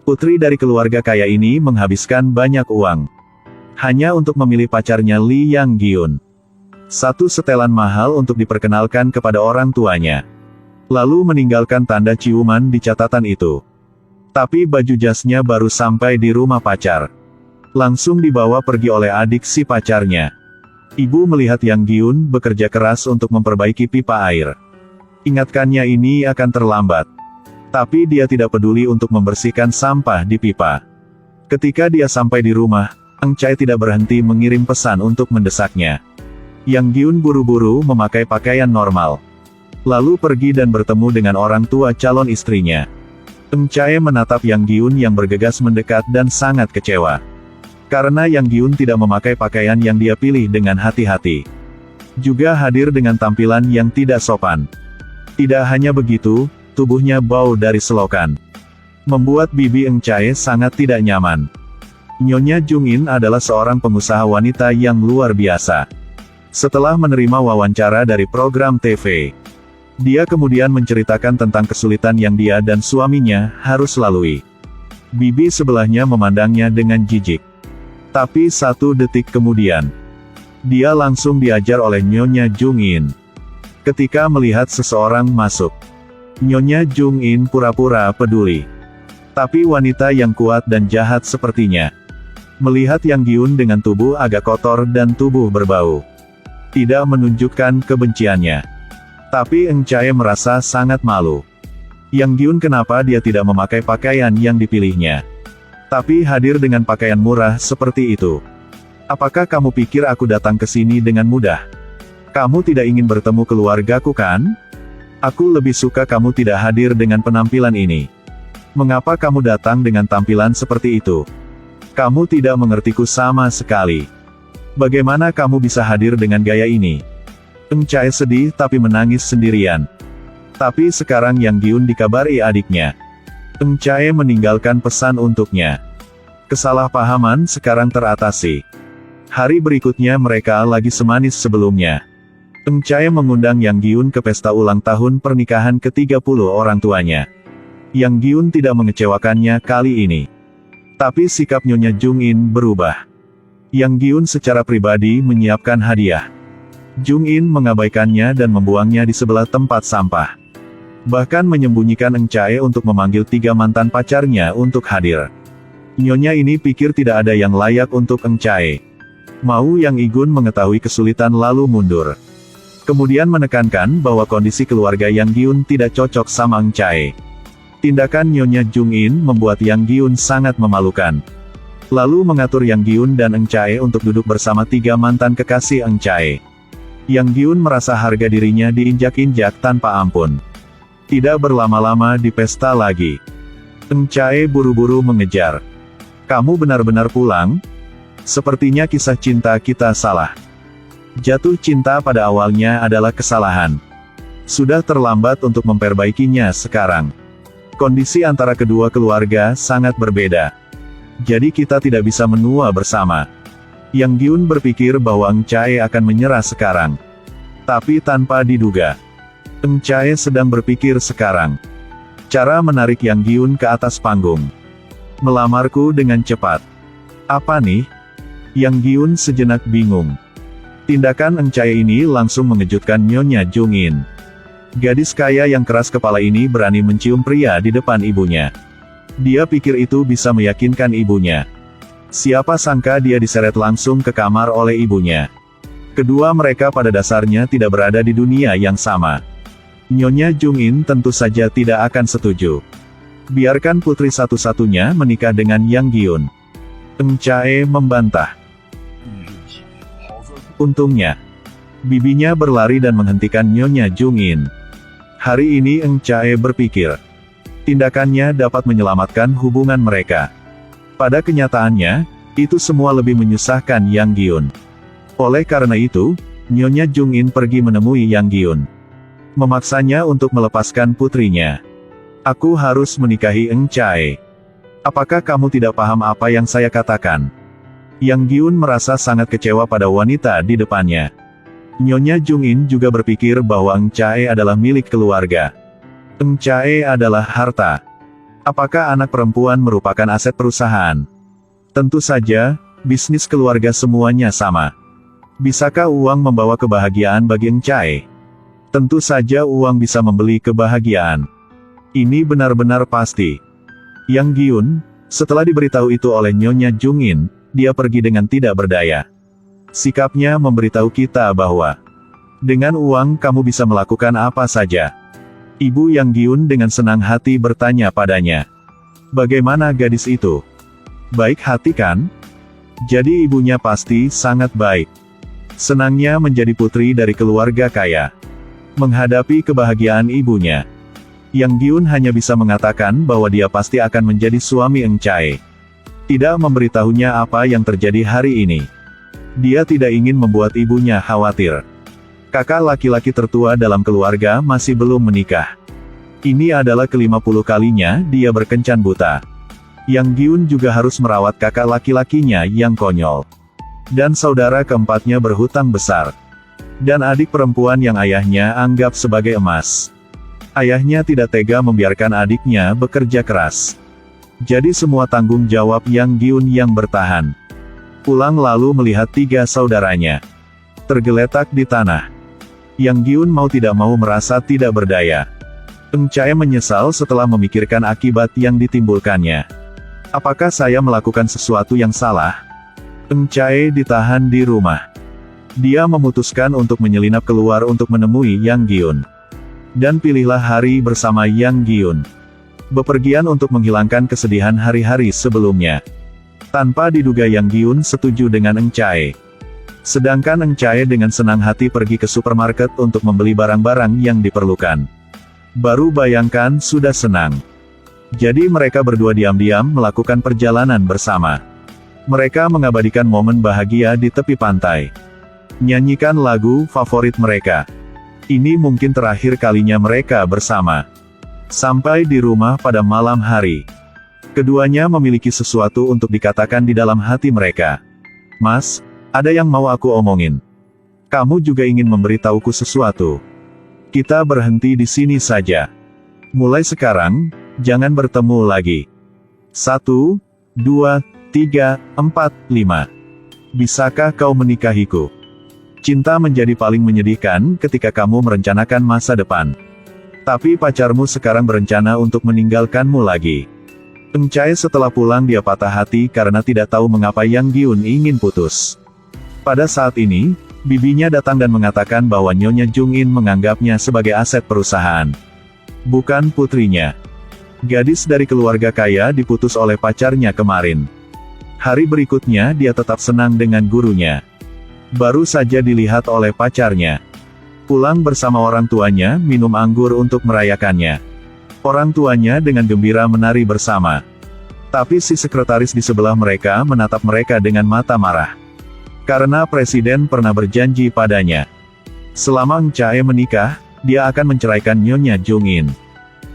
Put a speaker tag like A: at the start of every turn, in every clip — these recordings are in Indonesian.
A: Putri dari keluarga kaya ini menghabiskan banyak uang hanya untuk memilih pacarnya Lee Yang Gyun. Satu setelan mahal untuk diperkenalkan kepada orang tuanya. Lalu meninggalkan tanda ciuman di catatan itu. Tapi baju jasnya baru sampai di rumah pacar. Langsung dibawa pergi oleh adik si pacarnya. Ibu melihat Yang Gyun bekerja keras untuk memperbaiki pipa air. Ingatkannya ini akan terlambat. Tapi dia tidak peduli untuk membersihkan sampah di pipa. Ketika dia sampai di rumah, Eng Chae tidak berhenti mengirim pesan untuk mendesaknya. Yang Gyun buru-buru memakai pakaian normal. Lalu pergi dan bertemu dengan orang tua calon istrinya. Eng Chae menatap Yang Gyun yang bergegas mendekat dan sangat kecewa. Karena Yang Gyun tidak memakai pakaian yang dia pilih dengan hati-hati. Juga hadir dengan tampilan yang tidak sopan. Tidak hanya begitu, tubuhnya bau dari selokan. Membuat bibi Eng Chae sangat tidak nyaman. Nyonya Jung-in adalah seorang pengusaha wanita yang luar biasa. Setelah menerima wawancara dari program TV, dia kemudian menceritakan tentang kesulitan yang dia dan suaminya harus lalui. Bibi sebelahnya memandangnya dengan jijik. Tapi 1 detik kemudian, dia langsung diajar oleh Nyonya Jung-in. Ketika melihat seseorang masuk, Nyonya Jung-in pura-pura peduli. Tapi wanita yang kuat dan jahat sepertinya. Melihat Yang Gyun dengan tubuh agak kotor dan tubuh berbau. Tidak menunjukkan kebenciannya. Tapi Eng Chae merasa sangat malu. Yang Gyun kenapa dia tidak memakai pakaian yang dipilihnya. Tapi hadir dengan pakaian murah seperti itu. Apakah kamu pikir aku datang ke sini dengan mudah? Kamu tidak ingin bertemu keluargaku kan? Aku lebih suka kamu tidak hadir dengan penampilan ini. Mengapa kamu datang dengan tampilan seperti itu? Kamu tidak mengertiku sama sekali. Bagaimana kamu bisa hadir dengan gaya ini? Eng Chae sedih tapi menangis sendirian. Tapi sekarang Yang Gyun dikabari adiknya. Eng Chae meninggalkan pesan untuknya. Kesalahpahaman sekarang teratasi. Hari berikutnya mereka lagi semanis sebelumnya. Eng Chae mengundang Yang Gyun ke pesta ulang tahun pernikahan ke-30 orang tuanya. Yang Gyun tidak mengecewakannya kali ini. Tapi sikap Nyonya Jung-in berubah. Yang Gyun secara pribadi menyiapkan hadiah. Jung-in mengabaikannya dan membuangnya di sebelah tempat sampah. Bahkan menyembunyikan Eng Chae untuk memanggil 3 mantan pacarnya untuk hadir. Nyonya ini pikir tidak ada yang layak untuk Eng Chae. Mau Yang Igun mengetahui kesulitan lalu mundur. Kemudian menekankan bahwa kondisi keluarga Yang Gyun tidak cocok sama Eng Chae. Tindakan Nyonya Jung-in membuat Yang Gyun sangat memalukan. Lalu mengatur Yang Gyun dan Eng Chae untuk duduk bersama 3 mantan kekasih Eng Chae. Yang Gyun merasa harga dirinya diinjak-injak tanpa ampun. Tidak berlama-lama di pesta lagi. Eng Chae buru-buru mengejar. Kamu benar-benar pulang? Sepertinya kisah cinta kita salah. Jatuh cinta pada awalnya adalah kesalahan. Sudah terlambat untuk memperbaikinya sekarang. Kondisi antara kedua keluarga sangat berbeda. Jadi kita tidak bisa menua bersama. Yang Gyun berpikir bahwa Eng Chae akan menyerah sekarang. Tapi tanpa diduga, Eng Chae sedang berpikir sekarang. Cara menarik Yang Gyun ke atas panggung. Melamarku dengan cepat. Apa nih? Yang Gyun sejenak bingung. Tindakan Eng Chae ini langsung mengejutkan Nyonya Jung-in. Gadis kaya yang keras kepala ini berani mencium pria di depan ibunya. Dia pikir itu bisa meyakinkan ibunya. Siapa sangka dia diseret langsung ke kamar oleh ibunya. Kedua mereka pada dasarnya tidak berada di dunia yang sama. Nyonya Jung-in tentu saja tidak akan setuju. Biarkan putri satu-satunya menikah dengan Yang Gyun. Eng Chae membantah. Untungnya, bibinya berlari dan menghentikan Nyonya Jung-in. Hari ini Eng Chae berpikir, tindakannya dapat menyelamatkan hubungan mereka. Pada kenyataannya, itu semua lebih menyusahkan Yang Gyun. Oleh karena itu, Nyonya Jung-in pergi menemui Yang Gyun. Memaksanya untuk melepaskan putrinya. Aku harus menikahi Eng Chae. Apakah kamu tidak paham apa yang saya katakan? Yang Gyun merasa sangat kecewa pada wanita di depannya. Nyonya Jung-in juga berpikir bahwa Eng Chae adalah milik keluarga. Eng Chae adalah harta. Apakah anak perempuan merupakan aset perusahaan? Tentu saja, bisnis keluarga semuanya sama. Bisakah uang membawa kebahagiaan bagi Eng Chae? Tentu saja uang bisa membeli kebahagiaan. Ini benar-benar pasti. Yang Giun, setelah diberitahu itu oleh Nyonya Jungin, dia pergi dengan tidak berdaya. Sikapnya memberitahu kita bahwa dengan uang kamu bisa melakukan apa saja. Ibu Yang Giun dengan senang hati bertanya padanya. Bagaimana gadis itu? Baik hati kan? Jadi ibunya pasti sangat baik. Senangnya menjadi putri dari keluarga kaya. Menghadapi kebahagiaan ibunya, Yang Giun hanya bisa mengatakan bahwa dia pasti akan menjadi suami Eng Chae. Tidak memberitahunya apa yang terjadi hari ini. Dia tidak ingin membuat ibunya khawatir. Kakak laki-laki tertua dalam keluarga masih belum menikah. Ini adalah ke-50 kalinya dia berkencan buta. Yang Giun juga harus merawat kakak laki-lakinya yang konyol. Dan saudara keempatnya berhutang besar. Dan adik perempuan yang ayahnya anggap sebagai emas. Ayahnya tidak tega membiarkan adiknya bekerja keras. Jadi semua tanggung jawab Yang Giun yang bertahan. Pulang lalu melihat 3 saudaranya tergeletak di tanah. Yang Giun mau tidak mau merasa tidak berdaya. Eng Chae menyesal setelah memikirkan akibat yang ditimbulkannya. Apakah saya melakukan sesuatu yang salah? Eng Chae ditahan di rumah. Dia memutuskan untuk menyelinap keluar untuk menemui Yang Giun. Dan pilihlah hari bersama Yang Giun. Bepergian untuk menghilangkan kesedihan hari-hari sebelumnya. Tanpa diduga Yang Giun setuju dengan Eng Chae. Sedangkan Eng Chae dengan senang hati pergi ke supermarket untuk membeli barang-barang yang diperlukan. Baru bayangkan sudah senang. Jadi mereka berdua diam-diam melakukan perjalanan bersama. Mereka mengabadikan momen bahagia di tepi pantai. Nyanyikan lagu favorit mereka. Ini mungkin terakhir kalinya mereka bersama. Sampai di rumah pada malam hari. Keduanya memiliki sesuatu untuk dikatakan di dalam hati mereka. Mas, ada yang mau aku omongin. Kamu juga ingin memberitahuku sesuatu. Kita berhenti di sini saja. Mulai sekarang, jangan bertemu lagi. 1, 2, 3, 4, 5. Bisakah kau menikahiku? Cinta menjadi paling menyedihkan ketika kamu merencanakan masa depan. Tapi pacarmu sekarang berencana untuk meninggalkanmu lagi. Eng Chae setelah pulang dia patah hati karena tidak tahu mengapa Yang Giun ingin putus. Pada saat ini, bibinya datang dan mengatakan bahwa Nyonya Jungin menganggapnya sebagai aset perusahaan. Bukan putrinya. Gadis dari keluarga kaya diputus oleh pacarnya kemarin. Hari berikutnya dia tetap senang dengan gurunya. Baru saja dilihat oleh pacarnya. Pulang bersama orang tuanya minum anggur untuk merayakannya. Orang tuanya dengan gembira menari bersama. Tapi si sekretaris di sebelah mereka menatap mereka dengan mata marah. Karena presiden pernah berjanji padanya. Selama Eng Chae menikah, dia akan menceraikan Nyonya Jungin.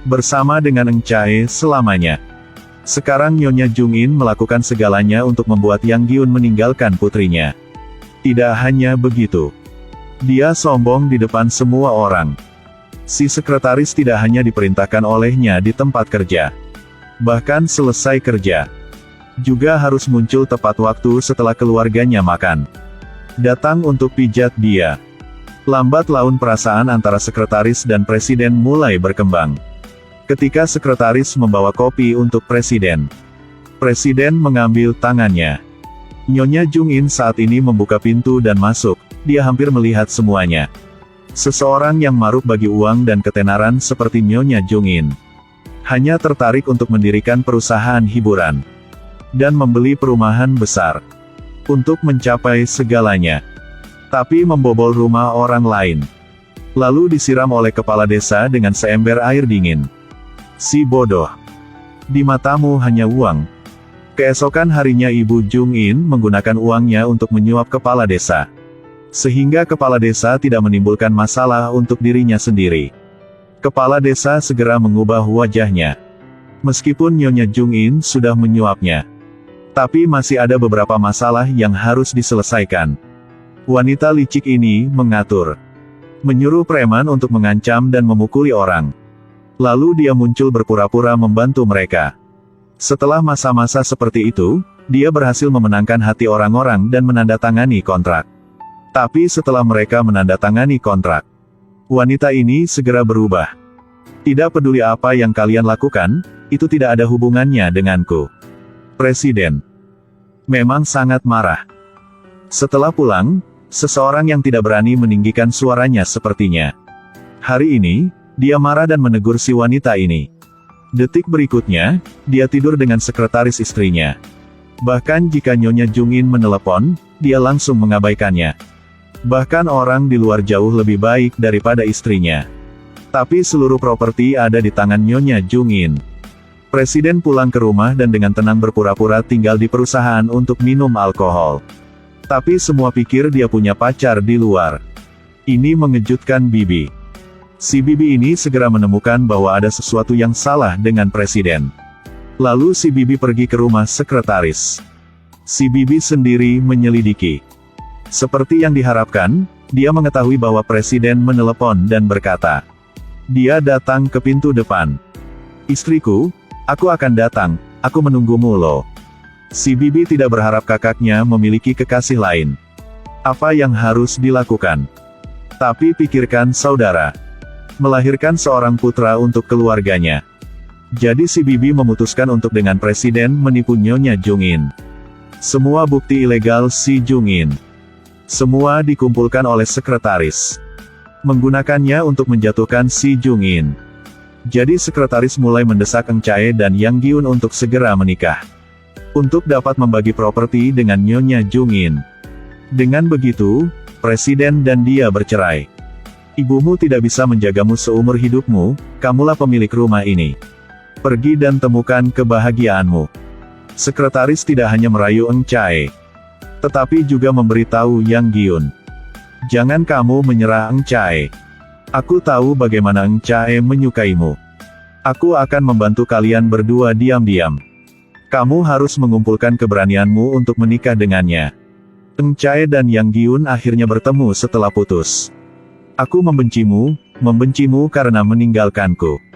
A: Bersama dengan Eng Chae selamanya. Sekarang Nyonya Jungin melakukan segalanya untuk membuat Yang Giun meninggalkan putrinya. Tidak hanya begitu. Dia sombong di depan semua orang. Si sekretaris tidak hanya diperintahkan olehnya di tempat kerja. Bahkan selesai kerja. Juga harus muncul tepat waktu setelah keluarganya makan. Datang untuk pijat dia. Lambat laun perasaan antara sekretaris dan presiden mulai berkembang. Ketika sekretaris membawa kopi untuk presiden. Presiden mengambil tangannya. Nyonya Jungin saat ini membuka pintu dan masuk, dia hampir melihat semuanya. Seseorang yang maruk bagi uang dan ketenaran seperti Nyonya Jungin. Hanya tertarik untuk mendirikan perusahaan hiburan. Dan membeli perumahan besar. Untuk mencapai segalanya. Tapi membobol rumah orang lain. Lalu disiram oleh kepala desa dengan seember air dingin. Si bodoh. Di matamu hanya uang. Keesokan harinya Ibu Jungin menggunakan uangnya untuk menyuap kepala desa. Sehingga kepala desa tidak menimbulkan masalah untuk dirinya sendiri. Kepala desa segera mengubah wajahnya. Meskipun Nyonya Jungin sudah menyuapnya. Tapi masih ada beberapa masalah yang harus diselesaikan. Wanita licik ini mengatur. Menyuruh preman untuk mengancam dan memukuli orang. Lalu dia muncul berpura-pura membantu mereka. Setelah masa-masa seperti itu, dia berhasil memenangkan hati orang-orang dan menandatangani kontrak. Tapi setelah mereka menandatangani kontrak, wanita ini segera berubah. Tidak peduli apa yang kalian lakukan, itu tidak ada hubungannya denganku. Presiden memang sangat marah. Setelah pulang, seseorang yang tidak berani meninggikan suaranya sepertinya. Hari ini, dia marah dan menegur si wanita ini. Detik berikutnya, dia tidur dengan sekretaris istrinya. Bahkan jika Nyonya Jung-in menelepon, dia langsung mengabaikannya. Bahkan orang di luar jauh lebih baik daripada istrinya. Tapi seluruh properti ada di tangan Nyonya Jung-in. Presiden pulang ke rumah dan dengan tenang berpura-pura tinggal di perusahaan untuk minum alkohol. Tapi semua pikir dia punya pacar di luar. Ini mengejutkan Bibi. Si Bibi ini segera menemukan bahwa ada sesuatu yang salah dengan presiden. Lalu si Bibi pergi ke rumah sekretaris. Si Bibi sendiri menyelidiki. Seperti yang diharapkan, dia mengetahui bahwa presiden menelepon dan berkata. Dia datang ke pintu depan. Istriku, aku akan datang, aku menunggumu loh. Si Bibi tidak berharap kakaknya memiliki kekasih lain. Apa yang harus dilakukan? Tapi pikirkan saudara. Melahirkan seorang putra untuk keluarganya. Jadi si Bibi memutuskan untuk dengan presiden menipu Nyonya Jung-in. Semua bukti ilegal si Jung-in. Semua dikumpulkan oleh sekretaris. Menggunakannya untuk menjatuhkan si Jung-in. Jadi sekretaris mulai mendesak Eng Chae dan Yang Gyun untuk segera menikah. Untuk dapat membagi properti dengan Nyonya Jung-in. Dengan begitu, presiden dan dia bercerai. Ibumu tidak bisa menjagamu seumur hidupmu, kamulah pemilik rumah ini. Pergi dan temukan kebahagiaanmu. Sekretaris tidak hanya merayu Eng Chae, tetapi juga memberitahu Yang Gyun. Jangan kamu menyerah Eng Chae. Aku tahu bagaimana Eng Chae menyukaimu. Aku akan membantu kalian berdua diam-diam. Kamu harus mengumpulkan keberanianmu untuk menikah dengannya. Eng Chae dan Yang Gyun akhirnya bertemu setelah putus. Aku membencimu karena meninggalkanku.